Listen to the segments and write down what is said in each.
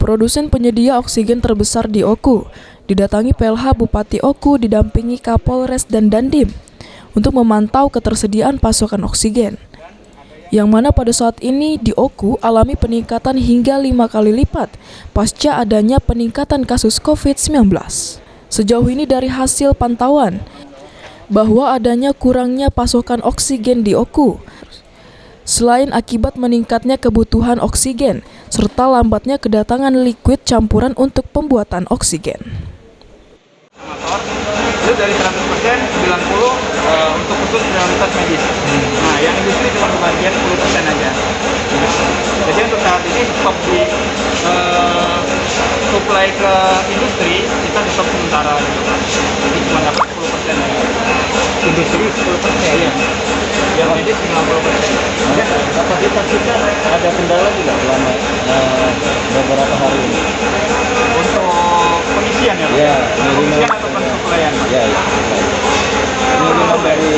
Produsen penyedia oksigen terbesar di Oku didatangi PLH Bupati Oku didampingi Kapolres dan Dandim untuk memantau ketersediaan pasokan oksigen. Yang mana pada saat ini di Oku alami peningkatan hingga 5 kali lipat pasca adanya peningkatan kasus COVID-19. Sejauh ini dari hasil pantauan bahwa adanya kurangnya pasokan oksigen di Oku, selain akibat meningkatnya kebutuhan oksigen, serta lambatnya kedatangan liquid campuran untuk pembuatan oksigen. Itu dari 100%, 90 untuk khusus prioritas medis. Nah, yang industri cuma kebagian 10% aja. Jadi untuk saat ini stok di supply ke industri, kita stop sementara gitu kan. Jadi cuma dapat 10% aja. Industri 10%? Iya. Yang medis 50%. Kapasitas kita ada kendala tidak selama beberapa hari ini? Untuk pengisian ya? Ya, pengisian atau pensuplaian? Ya, minimal dari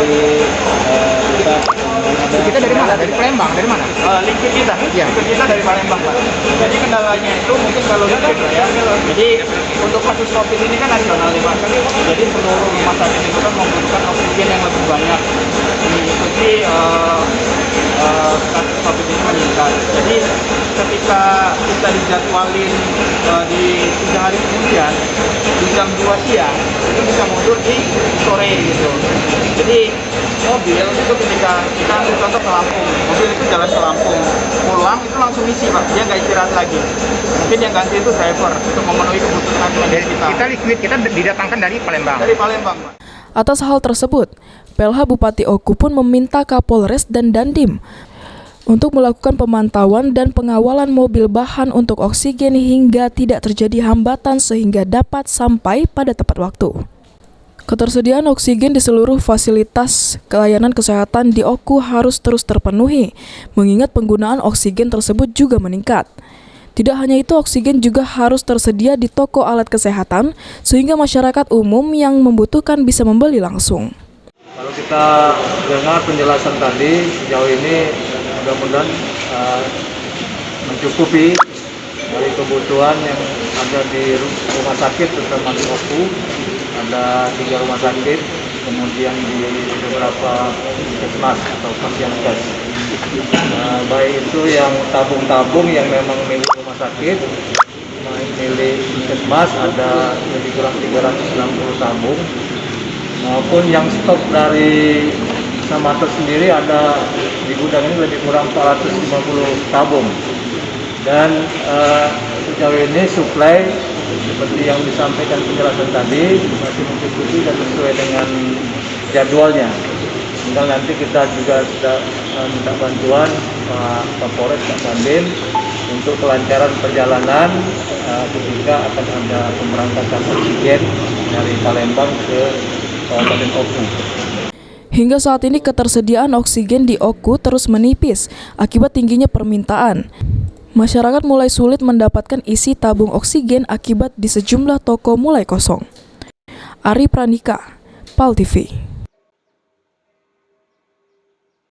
kita dari mana? Dari Palembang? Dari mana? Liquid kita? Iya. Liquid kita dari Palembang, Pak. Jadi kendalanya itu mungkin kalau liquid ya. Jadi untuk kasus COVID ini kan nasional nih, Pak. Jadi seluruh rumah sakit itu kan membutuhkan oksigen yang lebih banyak. Mengikuti kasus COVID ini meningkat. Jadi ketika kita dijadwalin di 3 hari kemudian di jam 2 siang itu bisa mundur di sore gitu. Jadi mobil itu ketika kita ambil contoh ke Lampung, mobil itu jalan ke Lampung, pulang itu langsung isi Pak, dia nggak istirahat lagi. Mungkin yang ganti itu driver untuk memenuhi kebutuhan medis kita. Kita liquid kita didatangkan dari Palembang. Dari Palembang, Pak. Atas hal tersebut, PLH Bupati Oku pun meminta Kapolres dan Dandim untuk melakukan pemantauan dan pengawalan mobil bahan untuk oksigen hingga tidak terjadi hambatan sehingga dapat sampai pada tepat waktu. Ketersediaan oksigen di seluruh fasilitas pelayanan kesehatan di Oku harus terus terpenuhi, mengingat penggunaan oksigen tersebut juga meningkat. Tidak hanya itu, oksigen juga harus tersedia di toko alat kesehatan, sehingga masyarakat umum yang membutuhkan bisa membeli langsung. Kalau kita dengar penjelasan tadi, sejauh ini mudah-mudahan mencukupi dari kebutuhan yang ada di rumah sakit, terutama di Oku. Ada 3 rumah sakit, kemudian di beberapa puskesmas atau pasienkes. Baik itu yang tabung-tabung yang memang milik rumah sakit, milik puskesmas ada lebih kurang 360 tabung, maupun yang stok dari Samater sendiri ada di gudang ini lebih kurang 450 tabung. Dan sejauh ini suplai seperti yang disampaikan penjelasan tadi masih mencukupi dan sesuai dengan jadwalnya. Tinggal nanti kita juga sudah minta bantuan Pak Kapolres, Pak Dandim untuk kelancaran perjalanan ketika akan ada pemberangkatan oksigen dari Palembang ke Kabupaten Oku. Hingga saat ini ketersediaan oksigen di Oku terus menipis akibat tingginya permintaan. Masyarakat mulai sulit mendapatkan isi tabung oksigen akibat di sejumlah toko mulai kosong. Ari Pranika, PAL TV.